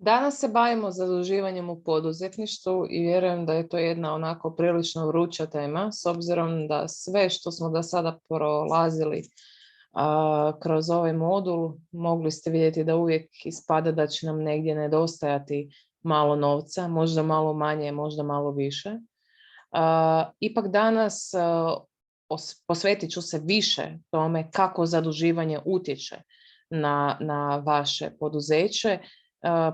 Danas se bavimo zaduživanjem u poduzetništvu i vjerujem da je to jedna onako prilično vruća tema, s obzirom da sve što smo do sada prolazili kroz ovaj modul, mogli ste vidjeti da uvijek ispada da će nam negdje nedostajati malo novca, možda malo manje, možda malo više. Ipak danas posvetit ću se više tome kako zaduživanje utječe na vaše poduzeće,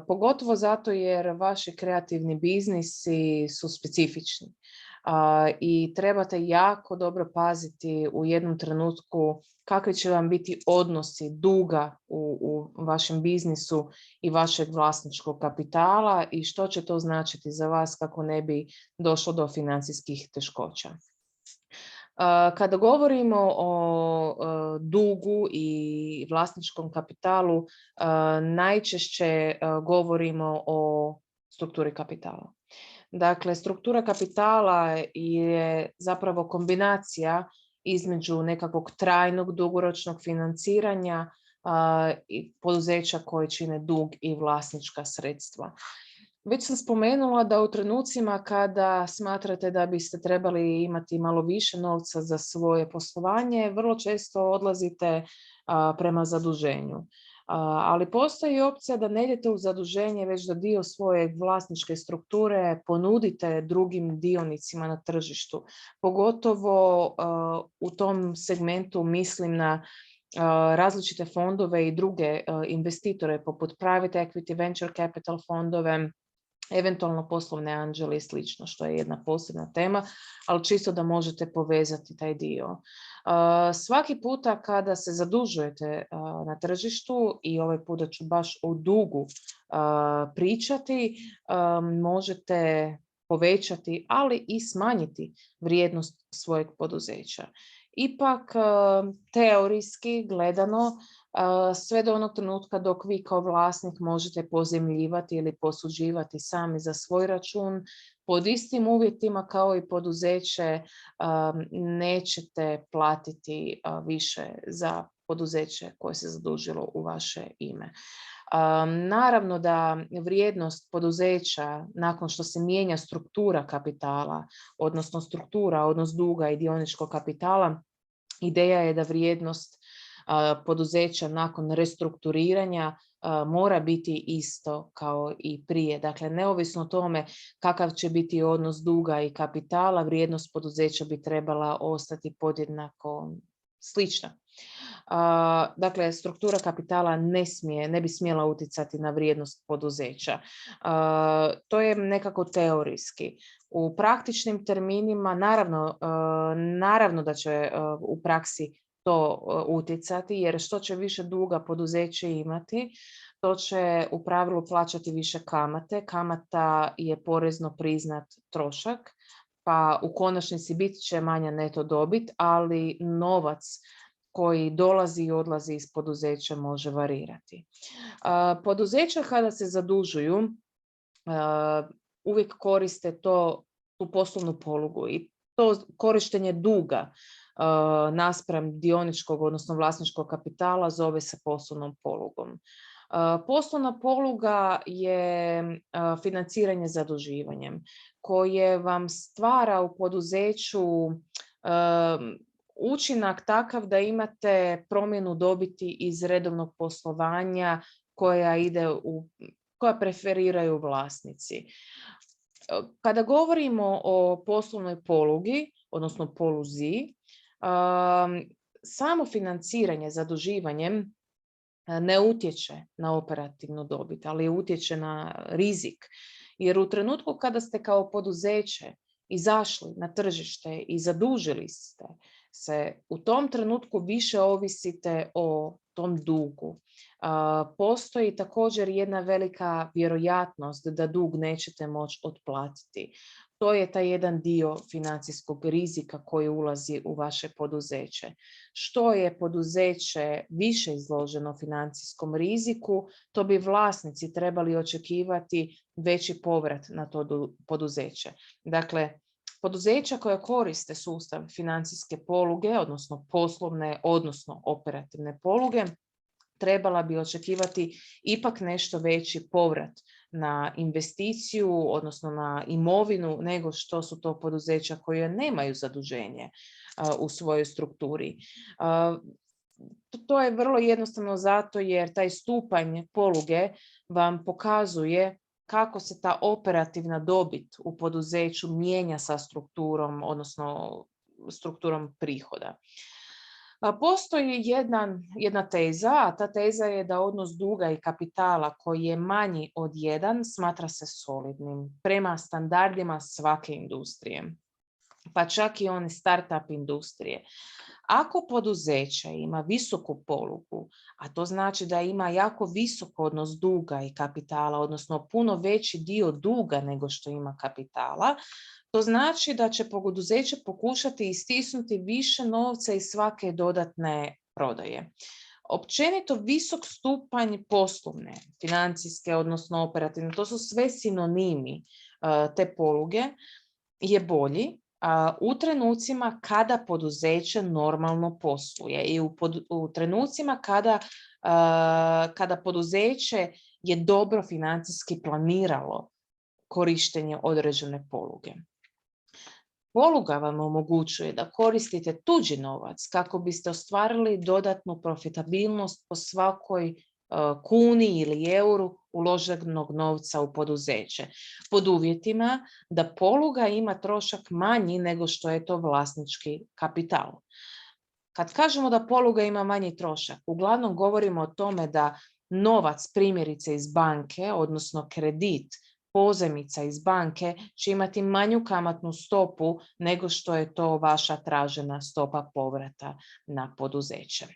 pogotovo zato jer vaši kreativni biznisi su specifični i trebate jako dobro paziti u jednom trenutku kakvi će vam biti odnosi duga u vašem biznisu i vašeg vlasničkog kapitala i što će to značiti za vas kako ne bi došlo do financijskih teškoća. Kada govorimo o dugu i vlasničkom kapitalu, najčešće govorimo o strukturi kapitala. Dakle, struktura kapitala je zapravo kombinacija između nekakvog trajnog dugoročnog financiranja i poduzeća koje čine dug i vlasnička sredstva. Već sam spomenula da u trenucima kada smatrate da biste trebali imati malo više novca za svoje poslovanje, vrlo često odlazite prema zaduženju. Ali postoji opcija da ne idete u zaduženje, već da dio svoje vlasničke strukture ponudite drugim dionicima na tržištu. Pogotovo u tom segmentu mislim na različite fondove i druge investitore poput private equity, venture capital fondove, eventualno poslovne anđele i slično, što je jedna posebna tema, ali čisto da možete povezati taj dio. Svaki puta kada se zadužujete na tržištu, i ovaj puta ću baš o dugu pričati, možete povećati, ali i smanjiti vrijednost svojeg poduzeća. Ipak, teorijski gledano, sve do onog trenutka dok vi kao vlasnik možete pozemljivati ili posuđivati sami za svoj račun, pod istim uvjetima kao i poduzeće, nećete platiti više za poduzeće koje se zadužilo u vaše ime. Naravno da vrijednost poduzeća nakon što se mijenja struktura kapitala, odnosno struktura, odnos duga i dioničkog kapitala, ideja je da vrijednost poduzeća nakon restrukturiranja mora biti isto kao i prije. Dakle, neovisno o tome kakav će biti odnos duga i kapitala, vrijednost poduzeća bi trebala ostati podjednako slična. Dakle, struktura kapitala ne bi smjela utjecati na vrijednost poduzeća. To je nekako teorijski. U praktičnim terminima, naravno da će u praksi to utjecati, jer što će više duga poduzeće imati, to će u pravilu plaćati više kamate. Kamata je porezno priznat trošak, pa u konačnici bit će manja neto dobit, ali novac koji dolazi i odlazi iz poduzeća može varirati. Poduzeća kada se zadužuju uvijek koriste tu poslovnu polugu i to korištenje duga naspram dioničkog, odnosno vlasničkog kapitala zove se poslovnom polugom. Poslovna poluga je financiranje zaduživanjem koje vam stvara u poduzeću učinak takav da imate promjenu dobiti iz redovnog poslovanja koja preferiraju vlasnici. Kada govorimo o poslovnoj polugi, odnosno poluzi, samo financiranje zaduživanjem ne utječe na operativnu dobit, ali utječe na rizik. Jer u trenutku kada ste kao poduzeće izašli na tržište i zadužili ste se, u tom trenutku više ovisite o tom dugu. Postoji također jedna velika vjerojatnost da dug nećete moći otplatiti. To je taj jedan dio financijskog rizika koji ulazi u vaše poduzeće. Što je poduzeće više izloženo financijskom riziku, to bi vlasnici trebali očekivati veći povrat na to poduzeće. Dakle, poduzeća koja koriste sustav financijske poluge, odnosno poslovne, odnosno operativne poluge, trebala bi očekivati ipak nešto veći povrat na investiciju, odnosno na imovinu, nego što su to poduzeća koje nemaju zaduženje u svojoj strukturi. To je vrlo jednostavno zato jer taj stupanj poluge vam pokazuje kako se ta operativna dobit u poduzeću mijenja sa strukturom, odnosno strukturom prihoda. Postoji jedna teza, a ta teza je da odnos duga i kapitala koji je manji od 1 smatra se solidnim prema standardima svake industrije, pa čak i one start-up industrije. Ako poduzeće ima visoku polugu, a to znači da ima jako visok odnos duga i kapitala, odnosno puno veći dio duga nego što ima kapitala, to znači da će poduzeće pokušati istisnuti više novca iz svake dodatne prodaje. Općenito visok stupanj poslovne, financijske, odnosno operativne, to su sve sinonimi te poluge, je bolji u trenucima kada poduzeće normalno posluje i u trenucima kada poduzeće je dobro financijski planiralo korištenje određene poluge. Poluga vam omogućuje da koristite tuđi novac kako biste ostvarili dodatnu profitabilnost po svakoj kuni ili euru uloženog novca u poduzeće, pod uvjetima da poluga ima trošak manji nego što je to vlasnički kapital. Kad kažemo da poluga ima manji trošak, uglavnom govorimo o tome da novac primjerice iz banke, odnosno kredit, pozajmica iz banke će imati manju kamatnu stopu nego što je to vaša tražena stopa povrata na poduzeće.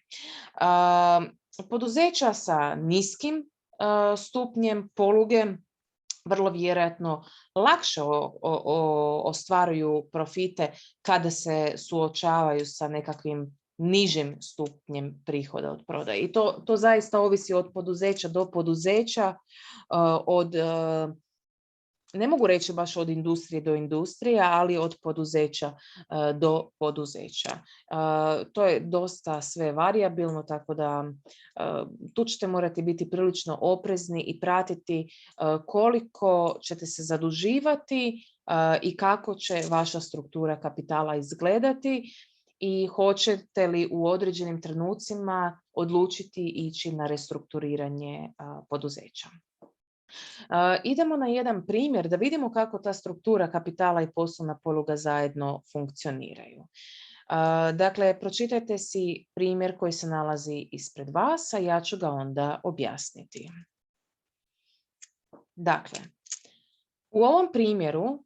Poduzeća sa niskim stupnjem poluge vrlo vjerojatno lakše ostvaruju profite kada se suočavaju sa nekakvim nižim stupnjem prihoda od prodaje. I to zaista ovisi od poduzeća do poduzeća, ne mogu reći baš od industrije do industrije, ali od poduzeća do poduzeća. To je dosta sve varijabilno, tako da tu ćete morati biti prilično oprezni i pratiti koliko ćete se zaduživati i kako će vaša struktura kapitala izgledati i hoćete li u određenim trenucima odlučiti ići na restrukturiranje poduzeća. Idemo na jedan primjer da vidimo kako ta struktura kapitala i poslovna poluga zajedno funkcioniraju. Dakle, pročitajte si primjer koji se nalazi ispred vas, a ja ću ga onda objasniti. Dakle, u ovom primjeru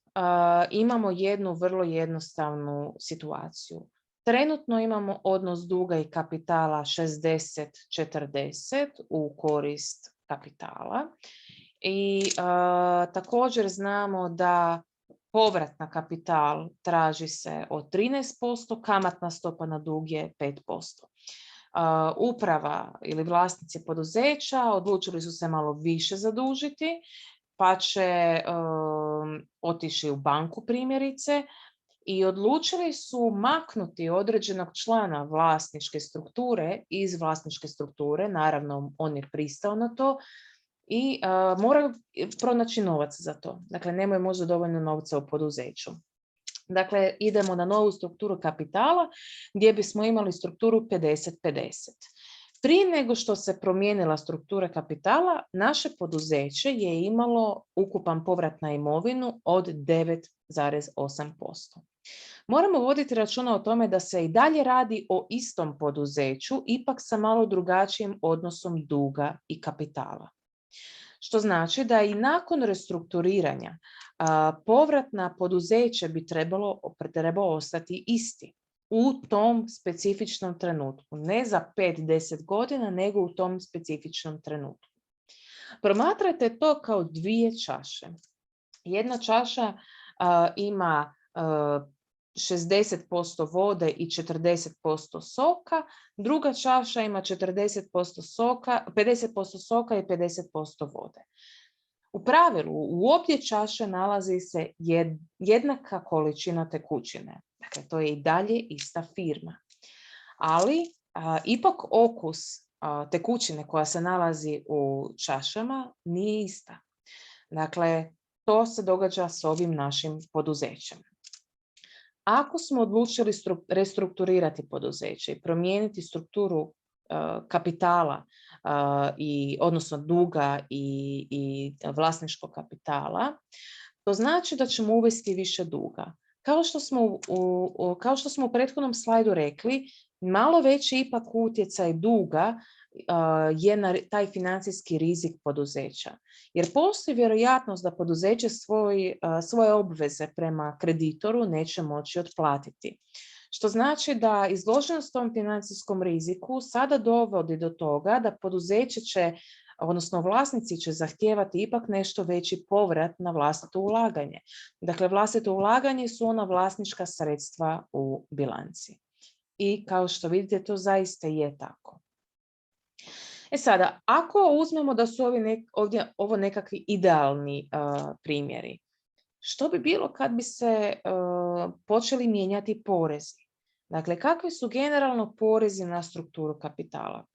imamo jednu vrlo jednostavnu situaciju. Trenutno imamo odnos duga i kapitala 60-40 u korist kapitala. I također znamo da povrat na kapital traži se od 13%, kamatna stopa na dug je 5%. Uprava ili vlasnici poduzeća odlučili su se malo više zadužiti, pa će otići u banku primjerice i odlučili su maknuti određenog člana vlasničke strukture iz vlasničke strukture, naravno on je pristao na to, i moraju pronaći novac za to. Dakle, nemaju možda dovoljno novca u poduzeću. Dakle, idemo na novu strukturu kapitala gdje bismo imali strukturu 50-50. Prije nego što se promijenila struktura kapitala, naše poduzeće je imalo ukupan povrat na imovinu od 9,8%. Moramo voditi računa o tome da se i dalje radi o istom poduzeću, ipak sa malo drugačijim odnosom duga i kapitala. Što znači da i nakon restrukturiranja povrat na poduzeće bi trebao ostati isti u tom specifičnom trenutku. Ne za 5-10 godina, nego u tom specifičnom trenutku. Promatrajte to kao dvije čaše. Jedna čaša ima 60% vode i 40% soka, druga čaša ima 50% soka i 50% vode. U pravilu, u obje čaše nalazi se jednaka količina tekućine. Dakle, to je i dalje ista firma. Ali ipak okus tekućine koja se nalazi u čašama nije ista. Dakle, to se događa s ovim našim poduzećem. Ako smo odlučili restrukturirati poduzeće i promijeniti strukturu kapitala, odnosno duga i vlasničkog kapitala, to znači da ćemo uvesti više duga. Kao što smo u prethodnom slajdu rekli, malo veći ipak utjecaj duga je na taj financijski rizik poduzeća. Jer postoji vjerojatnost da poduzeće svoje obveze prema kreditoru neće moći otplatiti. Što znači da izloženost tom financijskom riziku sada dovodi do toga da poduzeće će, odnosno vlasnici će zahtijevati ipak nešto veći povrat na vlastito ulaganje. Dakle, vlastito ulaganje su ona vlasnička sredstva u bilanci. I kao što vidite, to zaista je tako. Sada, ako uzmemo da su ovo nekakvi idealni primjeri, što bi bilo kad bi se počeli mijenjati porezi? Dakle, kakvi su generalno porezi na strukturu kapitala?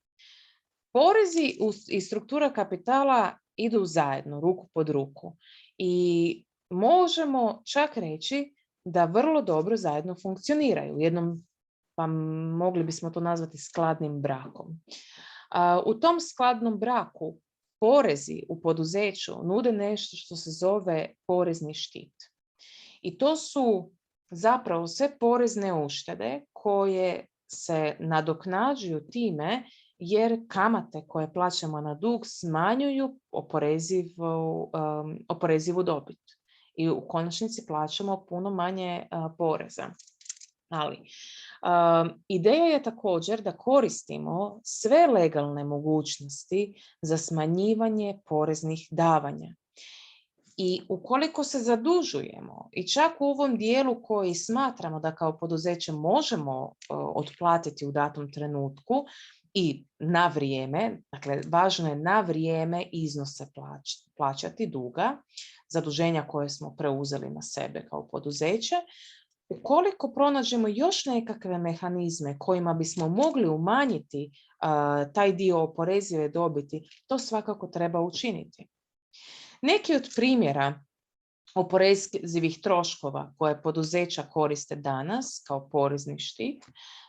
Porezi i struktura kapitala idu zajedno, ruku pod ruku. I možemo čak reći da vrlo dobro zajedno funkcioniraju. Pa mogli bismo to nazvati skladnim brakom. U tom skladnom braku porezi u poduzeću nude nešto što se zove porezni štit. I to su zapravo sve porezne uštede koje se nadoknađuju time jer kamate koje plaćamo na dug smanjuju oporezivu dobit. I u konačnici plaćamo puno manje poreza. Ali ideja je također da koristimo sve legalne mogućnosti za smanjivanje poreznih davanja. I ukoliko se zadužujemo i čak u ovom dijelu koji smatramo da kao poduzeće možemo otplatiti u datom trenutku i na vrijeme, dakle važno je na vrijeme iznose plaćati duga, zaduženja koje smo preuzeli na sebe kao poduzeće, ukoliko pronađemo još nekakve mehanizme kojima bismo mogli umanjiti taj dio oporezive dobiti, to svakako treba učiniti. Neki od primjera oporezivih troškova koje poduzeća koriste danas kao porezni štit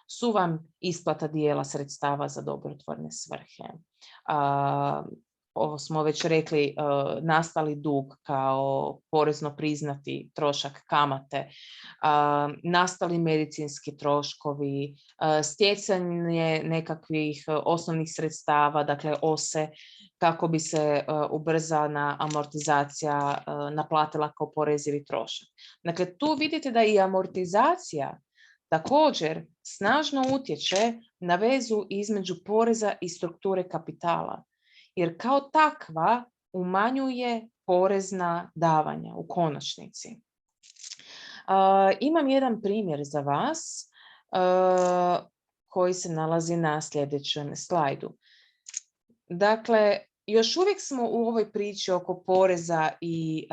su vam isplata dijela sredstava za dobrotvorne svrhe. Ovo smo već rekli, nastali dug kao porezno priznati trošak kamate, nastali medicinski troškovi, stjecanje nekakvih osnovnih sredstava, dakle OSE, kako bi se ubrzana amortizacija naplatila kao porezivi trošak. Dakle, tu vidite da i amortizacija također snažno utječe na vezu između poreza i strukture kapitala. Jer kao takva umanjuje porezna davanja u konačnici. Imam jedan primjer za vas koji se nalazi na sljedećem slajdu. Dakle, još uvijek smo u ovoj priči oko poreza i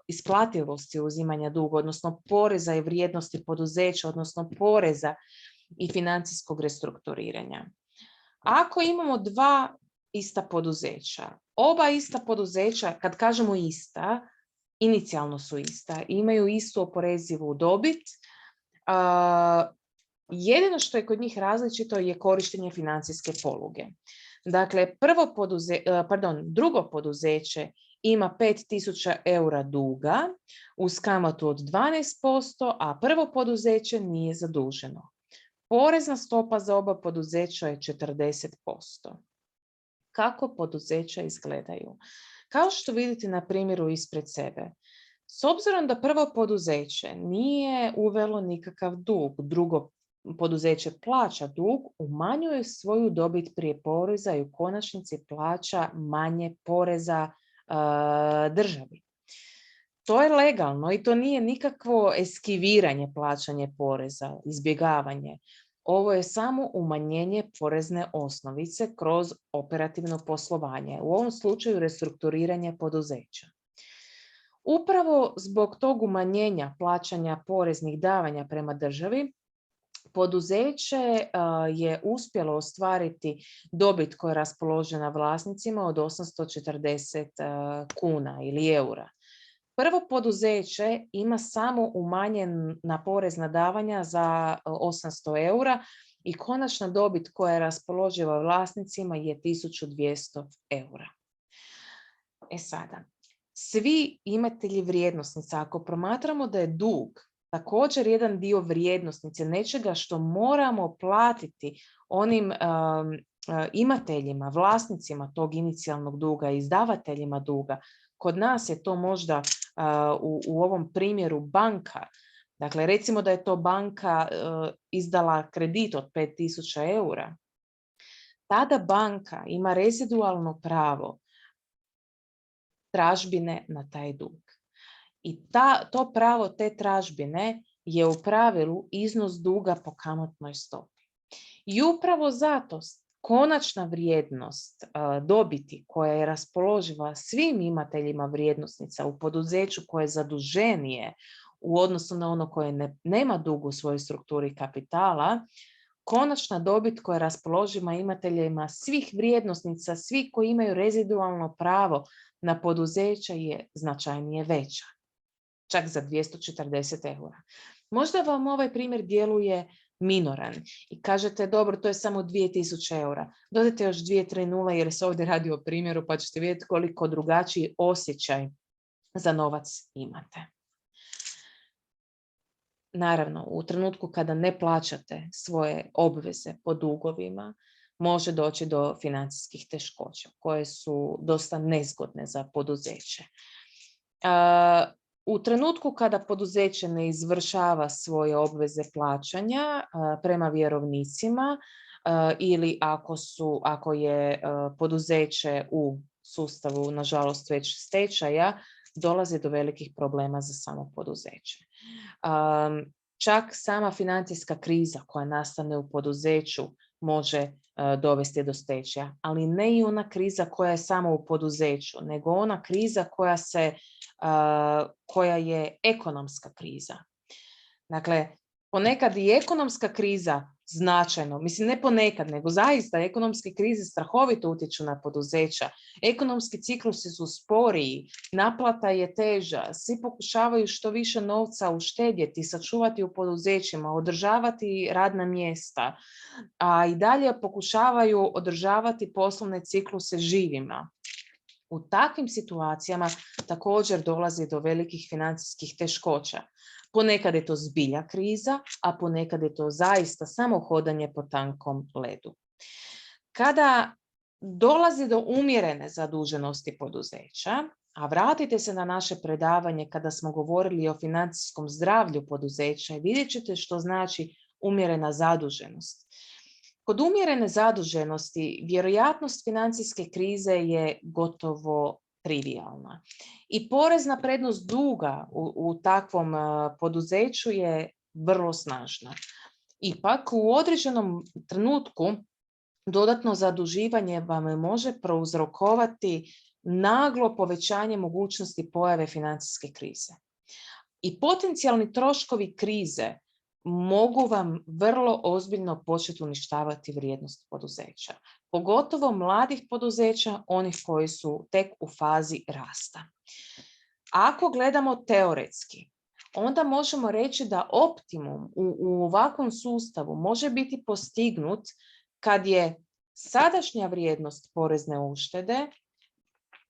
isplativosti uzimanja duga, odnosno poreza i vrijednosti poduzeća, odnosno poreza i financijskog restrukturiranja. Ako imamo dva ista poduzeća. Oba ista poduzeća, kad kažemo ista, inicijalno su ista, imaju istu oporezivu dobit. Jedino što je kod njih različito je korištenje financijske poluge. Dakle, drugo poduzeće ima 5.000 eura duga uz kamatu od 12%, a prvo poduzeće nije zaduženo. Porezna stopa za oba poduzeća je 40%. Kako poduzeća izgledaju? Kao što vidite na primjeru ispred sebe, s obzirom da prvo poduzeće nije uvelo nikakav dug, drugo poduzeće plaća dug, umanjuje svoju dobit prije poreza i u konačnici plaća manje poreza državi. To je legalno i to nije nikakvo eskiviranje plaćanja poreza, izbjegavanje. Ovo je samo umanjenje porezne osnovice kroz operativno poslovanje, u ovom slučaju restrukturiranje poduzeća. Upravo zbog tog umanjenja plaćanja poreznih davanja prema državi, poduzeće je uspjelo ostvariti dobit koja je raspoložena vlasnicima od 840 kuna ili eura. Prvo poduzeće ima samo umanjena porezna davanja za 800 eura i konačna dobit koja je raspoloživa vlasnicima je 1200 eura. Sada, svi imatelji vrijednosnica, ako promatramo da je dug također jedan dio vrijednosnice, nečega što moramo platiti onim imateljima, vlasnicima tog inicijalnog duga, izdavateljima duga. Kod nas je to možda u ovom primjeru banka. Dakle, recimo da je to banka izdala kredit od 5000 eura. Tada banka ima rezidualno pravo tražbine na taj dug. I to pravo te tražbine je u pravilu iznos duga po kamatnoj stopi. I upravo zato konačna vrijednost dobiti koja je raspoloživa svim imateljima vrijednosnica u poduzeću koje je zaduženije u odnosu na ono koje nema dug u svojoj strukturi kapitala, konačna dobit koja je raspoloživa imateljima svih vrijednosnica, svi koji imaju rezidualno pravo na poduzeća je značajnije veća, čak za 240 eura. Možda vam ovaj primjer djeluje minoran i kažete dobro, to je samo 2000 eura. Dodajte još 2-3 nule jer se ovdje radi o primjeru pa ćete vidjeti koliko drugačiji osjećaj za novac imate. Naravno, u trenutku kada ne plaćate svoje obveze po dugovima, može doći do financijskih teškoća koje su dosta nezgodne za poduzeće. U trenutku kada poduzeće ne izvršava svoje obveze plaćanja prema vjerovnicima ili ako je poduzeće u sustavu, nažalost, već stečaja, dolazi do velikih problema za samo poduzeće. Čak sama financijska kriza koja nastane u poduzeću može dovesti do stečaja, ali ne i ona kriza koja je samo u poduzeću, nego ona kriza koja je ekonomska kriza. Dakle, ponekad i ekonomska kriza značajno, mislim ne ponekad, nego zaista ekonomske krize strahovito utječu na poduzeća. Ekonomski ciklusi su sporiji, naplata je teža, svi pokušavaju što više novca uštedjeti, sačuvati u poduzećima, održavati radna mjesta, a i dalje pokušavaju održavati poslovne cikluse živima. U takvim situacijama također dolazi do velikih financijskih teškoća. Ponekad je to zbilja kriza, a ponekad je to zaista samo hodanje po tankom ledu. Kada dolazi do umjerene zaduženosti poduzeća, a vratite se na naše predavanje kada smo govorili o financijskom zdravlju poduzeća i vidjet ćete što znači umjerena zaduženost. Kod umjerene zaduženosti vjerojatnost financijske krize je gotovo trivijalna. I porezna prednost duga u takvom poduzeću je vrlo snažna. Ipak u određenom trenutku dodatno zaduživanje vam može prouzrokovati naglo povećanje mogućnosti pojave financijske krize. I potencijalni troškovi krize mogu vam vrlo ozbiljno početi uništavati vrijednost poduzeća. Pogotovo mladih poduzeća, onih koji su tek u fazi rasta. Ako gledamo teoretski, onda možemo reći da optimum u ovakvom sustavu može biti postignut kad je sadašnja vrijednost porezne uštede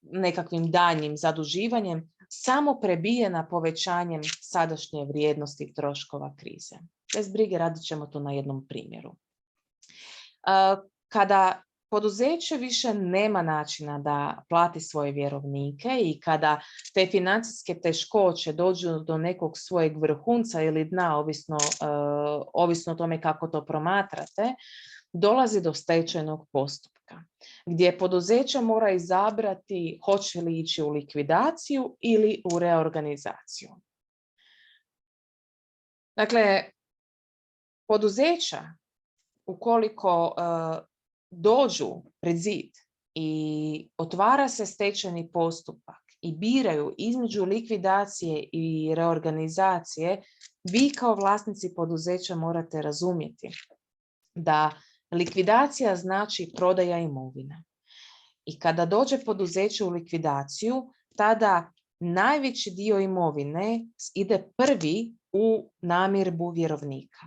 nekakvim daljnjim zaduživanjem samo prebijena povećanjem sadašnje vrijednosti troškova krize. Bez brige, radit ćemo to na jednom primjeru. Kada poduzeće više nema načina da plati svoje vjerovnike i kada te financijske teškoće dođu do nekog svojeg vrhunca ili dna, ovisno o tome kako to promatrate, dolazi do stečajnog postupka, gdje poduzeće mora izabrati hoće li ići u likvidaciju ili u reorganizaciju. Dakle, poduzeća, ukoliko dođu pred zid i otvara se stečajni postupak i biraju između likvidacije i reorganizacije, Vi kao vlasnici poduzeća morate razumjeti da likvidacija znači prodaja imovine. I kada dođe poduzeće u likvidaciju, tada najveći dio imovine ide prvi u namirbu vjerovnika.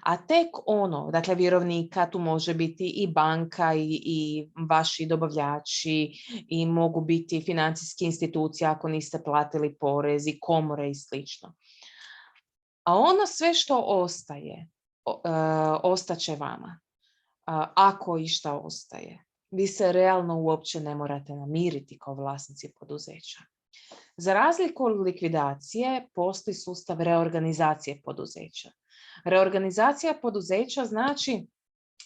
A tek ono, dakle vjerovnika, tu može biti i banka i vaši dobavljači i mogu biti financijske institucije ako niste platili porez i komore i slično. A ono sve što ostaje, ostaće vama. Ako išta ostaje. Vi se realno uopće ne morate namiriti kao vlasnici poduzeća. Za razliku od likvidacije, postoji sustav reorganizacije poduzeća. Reorganizacija poduzeća znači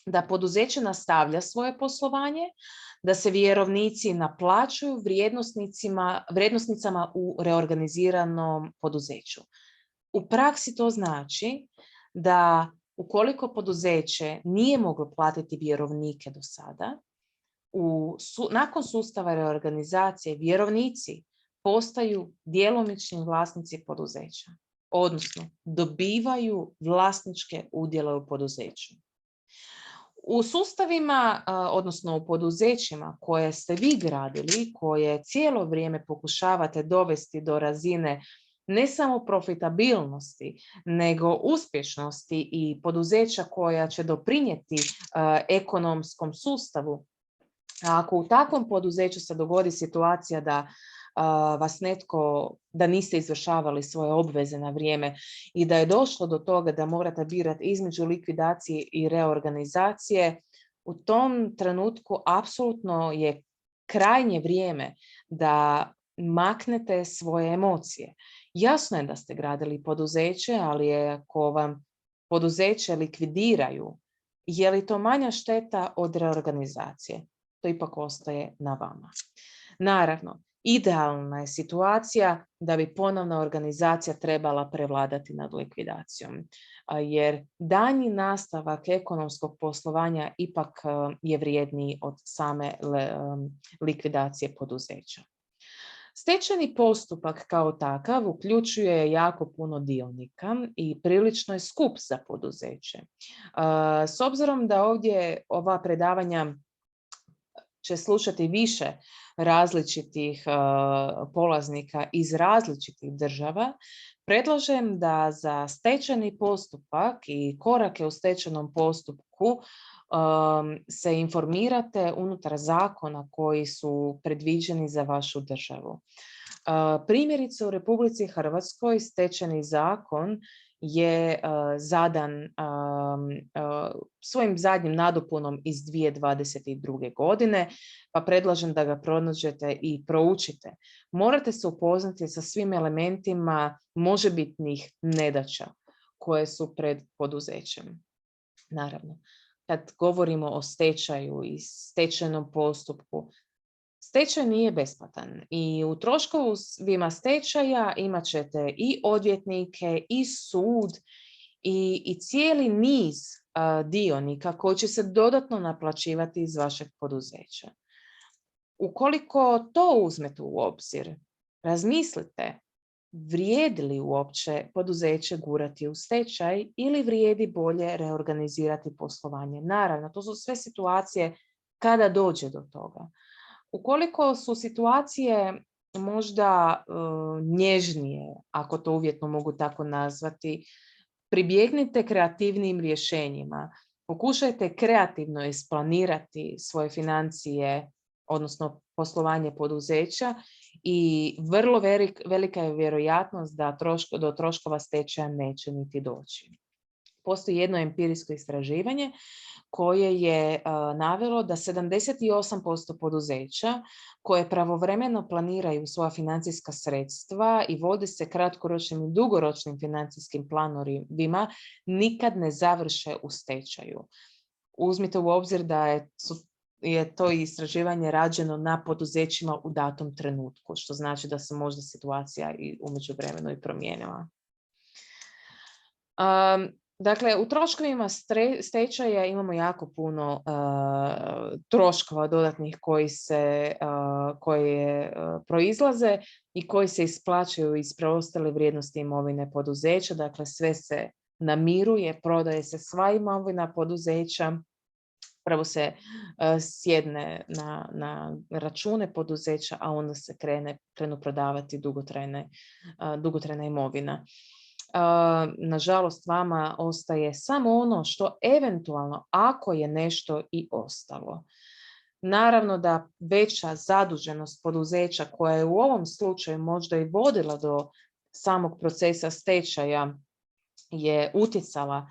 da poduzeće nastavlja svoje poslovanje, da se vjerovnici naplaćuju vrijednosnicama u reorganiziranom poduzeću. U praksi to znači da ukoliko poduzeće nije moglo platiti vjerovnike do sada, nakon sustava reorganizacije vjerovnici postaju djelomični vlasnici poduzeća, odnosno dobivaju vlasničke udjele u poduzeću. U sustavima, odnosno u poduzećima koje ste vi gradili, koje cijelo vrijeme pokušavate dovesti do razine ne samo profitabilnosti, nego uspješnosti i poduzeća koja će doprinijeti ekonomskom sustavu. Ako u takvom poduzeću se dogodi situacija da da niste izvršavali svoje obveze na vrijeme i da je došlo do toga da morate birati između likvidacije i reorganizacije, u tom trenutku apsolutno je krajnje vrijeme da maknete svoje emocije. Jasno je da ste gradili poduzeće, ali ako vam poduzeće likvidiraju, je li to manja šteta od reorganizacije? To ipak ostaje na vama. Naravno, idealna je situacija da bi ponovna organizacija trebala prevladati nad likvidacijom, jer daljnji nastavak ekonomskog poslovanja ipak je vrijedniji od same likvidacije poduzeća. Stečajni postupak kao takav uključuje jako puno dionika i prilično je skup za poduzeće. S obzirom da ovdje ova predavanja će slušati više različitih polaznika iz različitih država, predlažem da za stečajni postupak i korake u stečajnom postupku se informirate unutar zakona koji su predviđeni za vašu državu. Primjerice u Republici Hrvatskoj stečajni zakon je zadan svojim zadnjim nadopunom iz 2022. godine, pa predlažem da ga pronađete i proučite. Morate se upoznati sa svim elementima možebitnih nedaća koje su pred poduzećem. Naravno, kad govorimo o stečaju i stečajnom postupku, stečaj nije besplatan i u troškovima stečaja imat ćete i odvjetnike i sud i cijeli niz dionika koji će se dodatno naplaćivati iz vašeg poduzeća. Ukoliko to uzmete u obzir, razmislite vrijedi li uopće poduzeće gurati u stečaj ili vrijedi bolje reorganizirati poslovanje. Naravno, to su sve situacije kada dođe do toga. Ukoliko su situacije možda nježnije, ako to uvjetno mogu tako nazvati, pribjegnite kreativnim rješenjima. Pokušajte kreativno isplanirati svoje financije, odnosno poslovanje poduzeća i vrlo velika je vjerojatnost da do troškova stečaja neće niti doći. Postoji jedno empirijsko istraživanje koje je navelo da 78% poduzeća koje pravovremeno planiraju svoja financijska sredstva i vode se kratkoročnim i dugoročnim financijskim planovima nikad ne završe u stečaju. Uzmite u obzir da je to istraživanje rađeno na poduzećima u datom trenutku, što znači da se možda situacija i u međuvremenu i promijenila. Dakle, u troškovima stečaja imamo jako puno troškova dodatnih koje proizlaze i koji se isplaćuju iz preostale vrijednosti imovine poduzeća. Dakle, sve se namiruje, prodaje se sva imovina poduzeća, prvo se sjedne na račune poduzeća, a onda se krenu prodavati dugotrajna imovina. Nažalost, vama ostaje samo ono što eventualno, ako je nešto i ostalo. Naravno da veća zaduženost poduzeća koja je u ovom slučaju možda i vodila do samog procesa stečaja je utjecala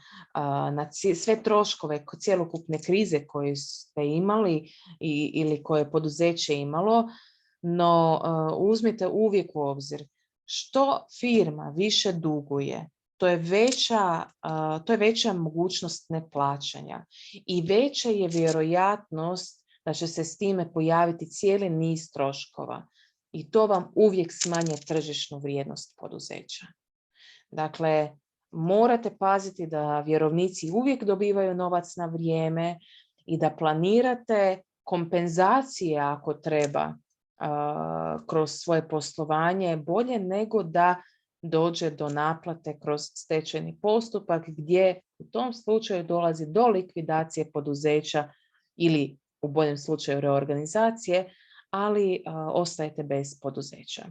na sve troškove cjelokupne krize koju ste imali ili koje je poduzeće imalo, no uzmite uvijek u obzir što firma više duguje, to je veća mogućnost neplaćanja i veća je vjerojatnost da će se s time pojaviti cijeli niz troškova i to vam uvijek smanjuje tržišnu vrijednost poduzeća. Dakle, morate paziti da vjerovnici uvijek dobivaju novac na vrijeme i da planirate kompenzacije ako treba kroz svoje poslovanje bolje nego da dođe do naplate kroz stečajni postupak gdje u tom slučaju dolazi do likvidacije poduzeća ili u boljem slučaju reorganizacije, ali ostajete bez poduzeća.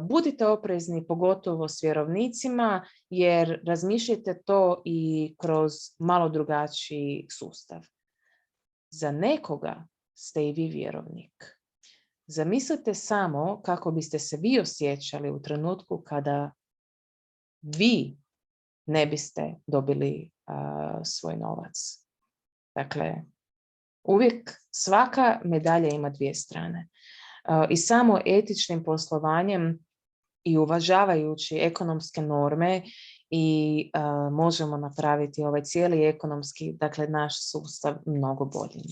Budite oprezni pogotovo s vjerovnicima jer razmišljajte to i kroz malo drugačiji sustav. Za nekoga ste i vi vjerovnik. Zamislite samo kako biste se vi osjećali u trenutku kada vi ne biste dobili svoj novac. Dakle, uvijek svaka medalja ima dvije strane. I samo etičnim poslovanjem i uvažavajući ekonomske norme i možemo napraviti ovaj cijeli ekonomski, dakle naš sustav mnogo boljim.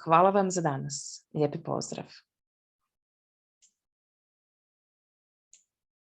Hvala vam za danas. Lijepi pozdrav.